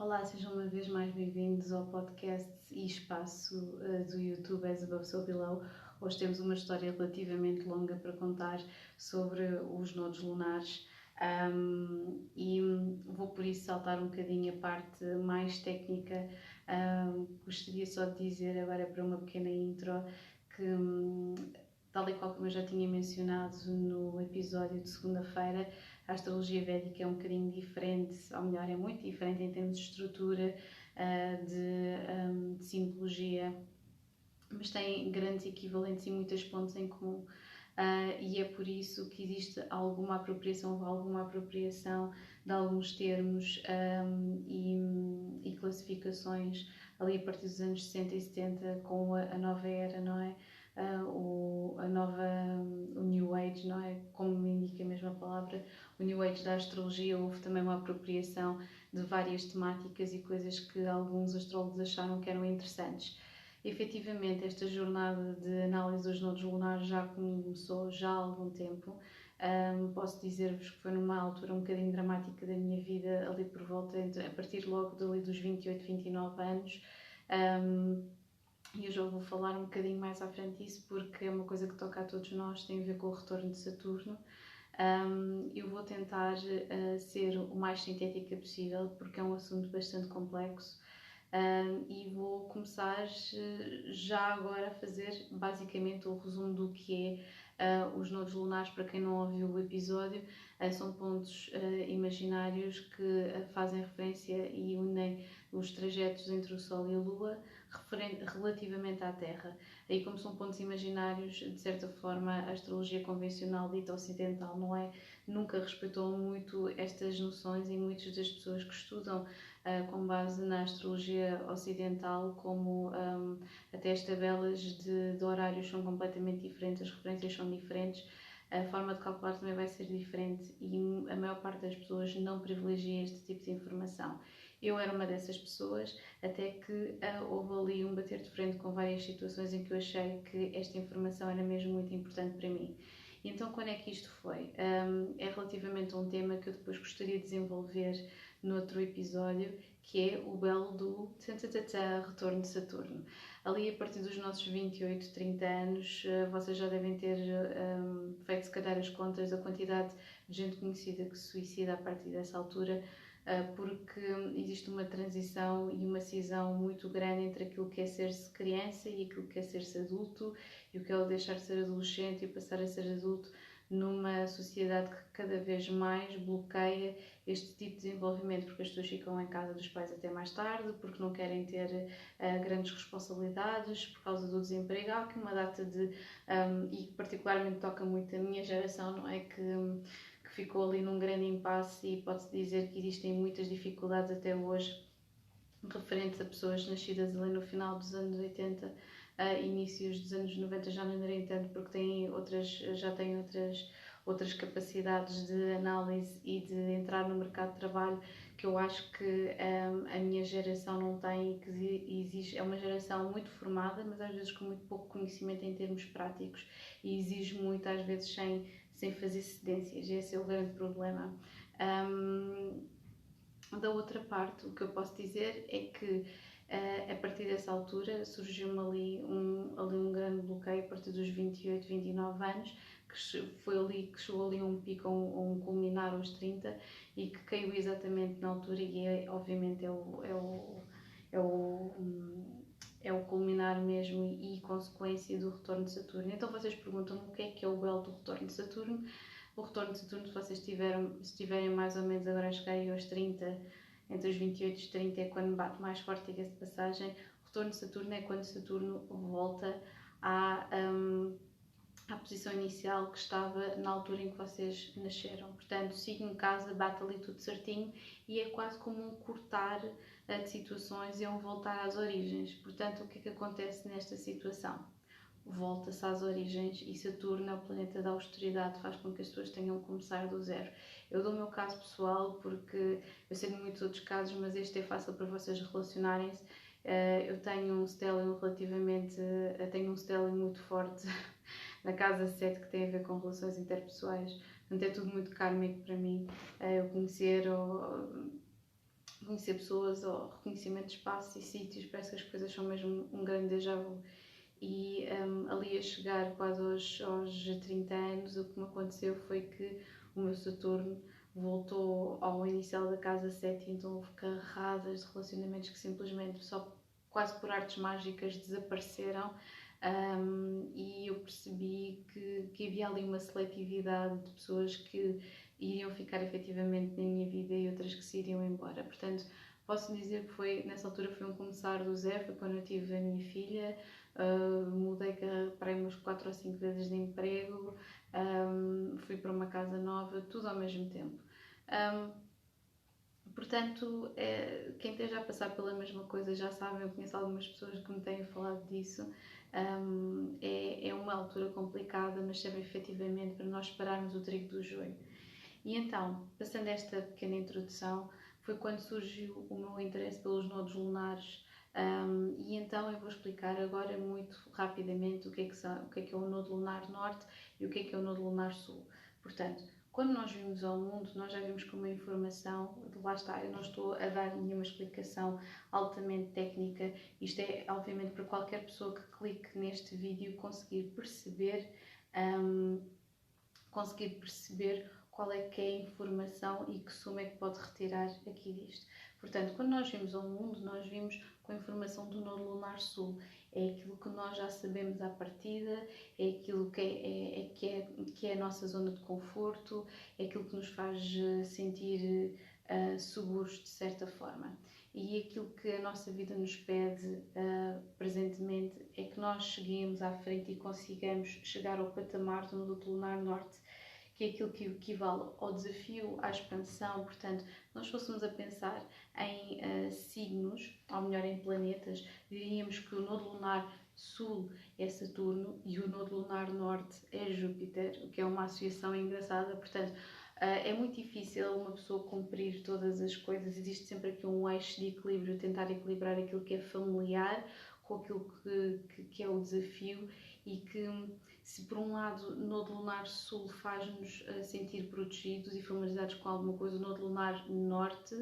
Olá, sejam uma vez mais bem-vindos ao podcast e espaço do YouTube As Above So Below. Hoje temos uma história relativamente longa para contar sobre os nodos lunares e vou por isso saltar um bocadinho a parte mais técnica. Gostaria só de dizer agora para uma pequena intro que, tal e qual como eu já tinha mencionado no episódio de segunda-feira, a astrologia védica é um bocadinho diferente, ou melhor, é muito diferente em termos de estrutura, de simbologia, mas tem grandes equivalentes e muitos pontos em comum. E é por isso que existe alguma apropriação de alguns termos e classificações ali a partir dos anos 60 e 70 com a nova era, não é? O New Age, não é? Como me indica a mesma palavra, o New Age da astrologia, houve também uma apropriação de várias temáticas e coisas que alguns astrólogos acharam que eram interessantes. Efetivamente, esta jornada de análise dos nodos lunares já começou já há algum tempo. Posso dizer-vos que foi numa altura um bocadinho dramática da minha vida, ali por volta, a partir logo dali dos 28, 29 anos. E eu já vou falar um bocadinho mais à frente disso, porque é uma coisa que toca a todos nós, tem a ver com o retorno de Saturno. Eu vou tentar ser o mais sintética possível, porque é um assunto bastante complexo. E vou começar já agora a fazer basicamente o resumo do que é os nodos lunares. Para quem não ouviu o episódio, são pontos imaginários que fazem referência e unem os trajetos entre o Sol e a Lua relativamente à Terra. Aí, como são pontos imaginários, de certa forma a astrologia convencional dita ocidental não é, nunca respeitou muito estas noções, e muitas das pessoas que estudam com base na astrologia ocidental, como até as tabelas de horários são completamente diferentes, as referências são diferentes, a forma de calcular também vai ser diferente e a maior parte das pessoas não privilegia este tipo de informação. Eu era uma dessas pessoas, até que houve ali um bater de frente com várias situações em que eu achei que esta informação era mesmo muito importante para mim. E então, quando é que isto foi? É relativamente a um tema que eu depois gostaria de desenvolver noutro episódio, que é o belo do retorno de Saturno. Ali, a partir dos nossos 28, 30 anos, vocês já devem ter feito, se calhar, as contas da quantidade de gente conhecida que se suicida a partir dessa altura, porque existe uma transição e uma cisão muito grande entre aquilo que é ser-se criança e aquilo que é ser-se adulto, e o que é o deixar de ser adolescente e passar a ser adulto, numa sociedade que cada vez mais bloqueia este tipo de desenvolvimento, porque as pessoas ficam em casa dos pais até mais tarde, porque não querem ter grandes responsabilidades por causa do desemprego. Há aqui uma data de... e particularmente toca muito a minha geração, não é? Que ficou ali num grande impasse, e pode-se dizer que existem muitas dificuldades até hoje referentes a pessoas nascidas ali no final dos anos 80, inícios dos anos 90, já não direi tanto, porque já têm outras capacidades de análise e de entrar no mercado de trabalho, que eu acho que a minha geração não tem, e que exige, é uma geração muito formada, mas às vezes com muito pouco conhecimento em termos práticos, e exige muito às vezes sem fazer cedências, e esse é o grande problema. Da outra parte, o que eu posso dizer é que a partir dessa altura surgiu-me ali um grande bloqueio a partir dos 28, 29 anos, que chegou ali a um pico, a um culminar aos 30, e que caiu exatamente na altura, e obviamente é o culminar mesmo e consequência do retorno de Saturno. Então vocês perguntam-me o que é o belo do retorno de Saturno. O retorno de Saturno, se vocês estiverem mais ou menos agora a chegar aí aos 30, entre os 28 e os 30 é quando bate mais forte, diga-se de passagem. O retorno de Saturno é quando Saturno volta à posição inicial que estava na altura em que vocês nasceram. Portanto, signo, casa, bate ali tudo certinho, e é quase como um cortar de situações e um voltar às origens. Portanto, o que é que acontece nesta situação? Volta-se às origens, e Saturno é o planeta da austeridade, faz com que as pessoas tenham que começar do zero. Eu dou o meu caso pessoal, porque eu sei de muitos outros casos, mas este é fácil para vocês relacionarem-se. Eu tenho um stellium muito forte na casa 7, que tem a ver com relações interpessoais. Portanto, é tudo muito kármico para mim. Eu reconhecer pessoas ou reconhecimento de espaços e sítios, parece que as coisas são mesmo um grande déjà vu. E ali a chegar quase aos 30 anos, o que me aconteceu foi que o meu Saturno voltou ao inicial da casa 7, então houve carradas de relacionamentos que simplesmente só quase por artes mágicas desapareceram. E eu percebi que havia ali uma seletividade de pessoas que iriam ficar efetivamente na minha vida e outras que se iriam embora. Portanto, posso dizer que foi, nessa altura foi um começar do zero, foi quando eu tive a minha filha, mudei para aí umas 4 ou 5 vezes de emprego, fui para uma casa nova, tudo ao mesmo tempo. Portanto, quem esteja a passar pela mesma coisa já sabem, eu conheço algumas pessoas que me têm falado disso. É uma altura complicada, mas serve efetivamente para nós separarmos o trigo do joio. E então, passando esta pequena introdução, foi quando surgiu o meu interesse pelos nodos lunares. E então eu vou explicar agora muito rapidamente o que é o nodo lunar norte e o que é o nodo lunar sul. Portanto, quando nós vimos ao mundo, nós já vimos com uma informação, lá está, eu não estou a dar nenhuma explicação altamente técnica, isto é obviamente para qualquer pessoa que clique neste vídeo conseguir perceber qual é que é a informação e que suma é que pode retirar aqui disto. Portanto, quando nós vimos ao mundo, nós vimos com a informação do nodo lunar sul. É aquilo que nós já sabemos à partida, é aquilo que é a nossa zona de conforto, é aquilo que nos faz sentir seguros de certa forma. E aquilo que a nossa vida nos pede presentemente é que nós cheguemos à frente e consigamos chegar ao patamar do nodo lunar norte, que é aquilo que equivale ao desafio, à expansão. Portanto, nós fôssemos a pensar em signos, ou melhor em planetas, diríamos que o nodo lunar sul é Saturno e o nodo lunar norte é Júpiter, o que é uma associação engraçada. Portanto, é muito difícil uma pessoa cumprir todas as coisas, existe sempre aqui um eixo de equilíbrio, tentar equilibrar aquilo que é familiar com aquilo que é o desafio, e que se por um lado o nodo lunar sul faz-nos sentir protegidos e familiarizados com alguma coisa, o nodo lunar norte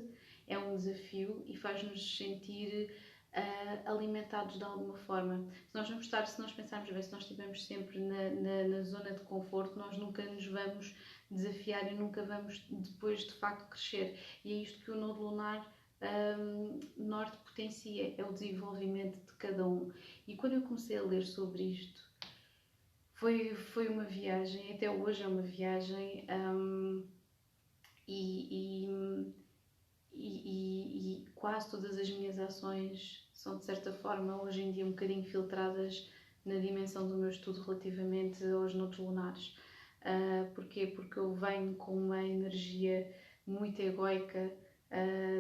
é um desafio e faz-nos sentir alimentados de alguma forma. Se nós pensarmos bem, se nós estivermos sempre na zona de conforto, nós nunca nos vamos desafiar e nunca vamos depois de facto crescer. E é isto que o nodo lunar norte potencia, é o desenvolvimento de cada um. E quando eu comecei a ler sobre isto, foi uma viagem, até hoje é uma viagem, e quase todas as minhas ações são de certa forma hoje em dia um bocadinho filtradas na dimensão do meu estudo relativamente aos nodos lunares. Porquê? Porque eu venho com uma energia muito egoica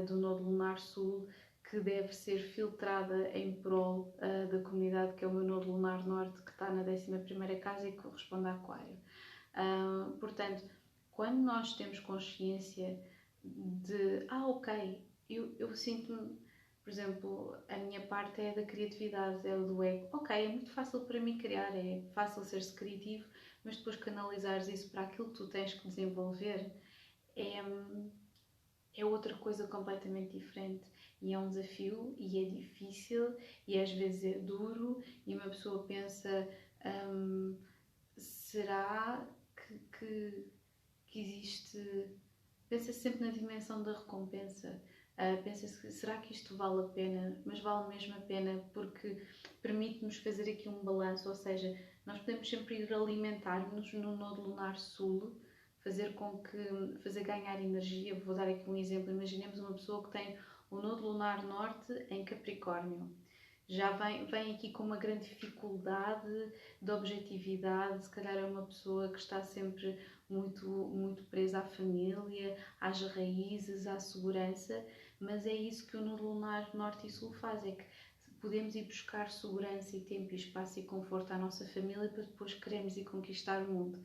do nodo lunar sul, que deve ser filtrada em prol da comunidade, que é o meu nodo lunar norte, que está na 11ª casa e que corresponde a Aquário. Portanto, quando nós temos consciência de, ok, eu sinto-me, por exemplo, a minha parte é da criatividade, é o do ego. Ok, é muito fácil para mim criar, é fácil ser-se criativo, mas depois canalizares isso para aquilo que tu tens que desenvolver é outra coisa completamente diferente. E é um desafio, e é difícil, e às vezes é duro, e uma pessoa pensa, será que existe... Pensa sempre na dimensão da recompensa. Pensa-se, será que isto vale a pena? Mas vale mesmo a pena, porque permite-nos fazer aqui um balanço, ou seja, nós podemos sempre ir alimentar-nos no nodo lunar sul, fazer ganhar energia. Vou dar aqui um exemplo. Imaginemos uma pessoa que tem o nodo lunar norte em Capricórnio. Já vem aqui com uma grande dificuldade de objetividade, se calhar é uma pessoa que está sempre muito presa à família, às raízes, à segurança, mas é isso que o nodo lunar norte e sul faz, é que podemos ir buscar segurança e tempo e espaço e conforto à nossa família para depois queremos ir conquistar o mundo.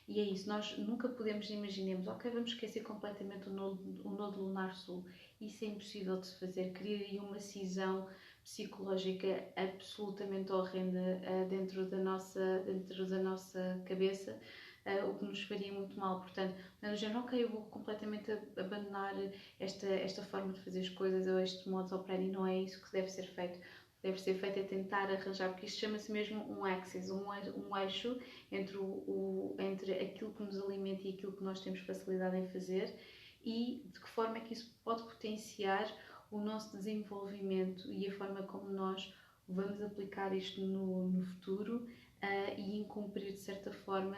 E é isso, nós nunca podemos, imaginemos, ok, vamos esquecer completamente o nodo lunar sul. Isso é impossível de se fazer, criaria uma cisão psicológica absolutamente horrenda dentro da nossa cabeça, o que nos faria muito mal. Portanto, não é do género, ok, eu vou completamente abandonar esta forma de fazer as coisas ou este modo de operandi, não é isso que deve ser feito. Deve ser feito é tentar arranjar, porque isto chama-se mesmo um axis, um eixo entre aquilo que nos alimenta e aquilo que nós temos facilidade em fazer, e de que forma é que isso pode potenciar o nosso desenvolvimento e a forma como nós vamos aplicar isto no futuro, e cumprir de certa forma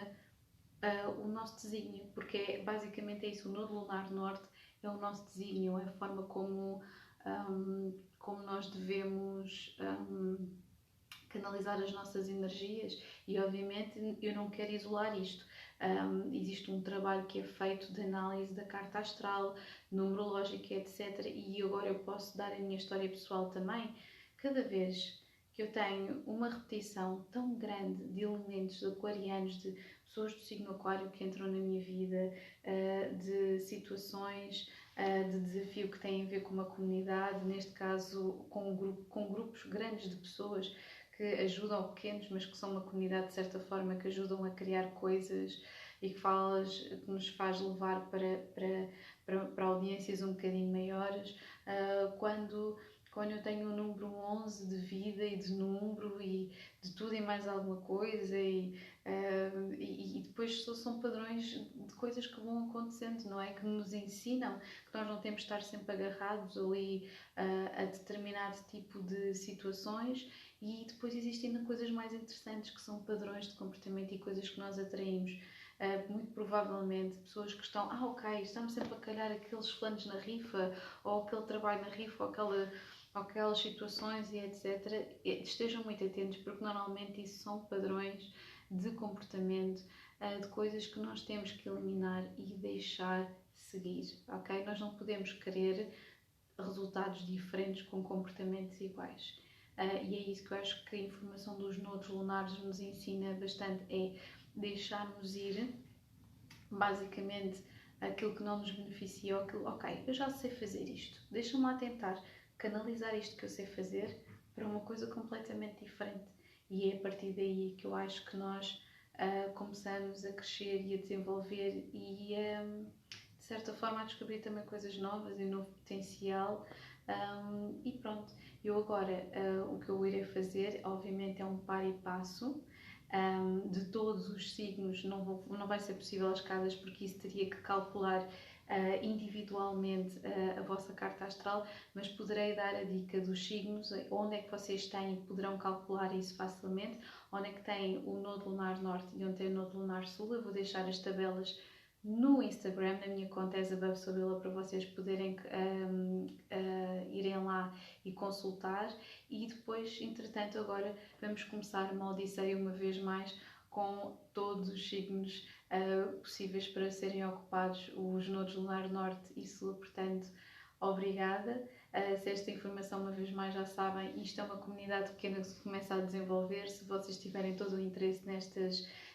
o nosso desígnio, porque basicamente é isso, o nodo lunar norte é o nosso desígnio, é a forma como nós devemos canalizar as nossas energias. E obviamente eu não quero isolar isto. Existe um trabalho que é feito de análise da carta astral, numerológica, etc. E agora eu posso dar a minha história pessoal também. Cada vez que eu tenho uma repetição tão grande de elementos aquarianos, de pessoas do signo aquário que entram na minha vida, de situações de desafio que têm a ver com uma comunidade, neste caso com grupos grandes de pessoas que ajudam pequenos, mas que são uma comunidade de certa forma, que ajudam a criar coisas e que nos faz levar para audiências um bocadinho maiores. Quando eu tenho o número 11 de vida e de número e de tudo e mais alguma coisa, e depois são padrões de coisas que vão acontecendo, não é? Que nos ensinam que nós não temos de estar sempre agarrados ali a determinado tipo de situações. E depois existem ainda coisas mais interessantes, que são padrões de comportamento e coisas que nós atraímos. Muito provavelmente pessoas que estão, ok, estamos sempre a calhar aqueles flanos na rifa, ou aquele trabalho na rifa, ou aquelas situações e etc. Estejam muito atentos, porque normalmente isso são padrões de comportamento, de coisas que nós temos que eliminar e deixar seguir, ok? Nós não podemos querer resultados diferentes com comportamentos iguais. E é isso que eu acho que a informação dos nodos lunares nos ensina bastante, é deixar-nos ir, basicamente, aquilo que não nos beneficia, ou aquilo, ok, eu já sei fazer isto, deixa-me lá tentar canalizar isto que eu sei fazer para uma coisa completamente diferente. E é a partir daí que eu acho que nós começamos a crescer e a desenvolver e de certa forma a descobrir também coisas novas e um novo potencial. E pronto, eu agora o que eu irei fazer, obviamente, é um par e passo. De todos os signos, não vai ser possível as casas, porque isso teria que calcular individualmente a vossa carta astral, mas poderei dar a dica dos signos, onde é que vocês têm, poderão calcular isso facilmente, onde é que tem o nodo lunar norte e onde tem o nodo lunar sul. Eu vou deixar as tabelas no Instagram, na minha conta Above Sobila, para vocês poderem irem lá e consultar. E depois, entretanto, agora vamos começar uma odisseia uma vez mais, com todos os signos possíveis para serem ocupados, os nodos lunar norte e sul. Portanto, obrigada. Se esta informação, uma vez mais, já sabem, isto é uma comunidade pequena que se começa a desenvolver. Se vocês tiverem todo o interesse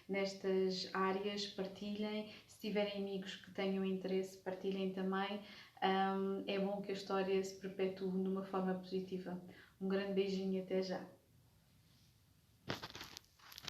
nestas áreas, partilhem. Se tiverem amigos que tenham interesse, partilhem também. É bom que a história se perpetue numa forma positiva. Um grande beijinho e até já!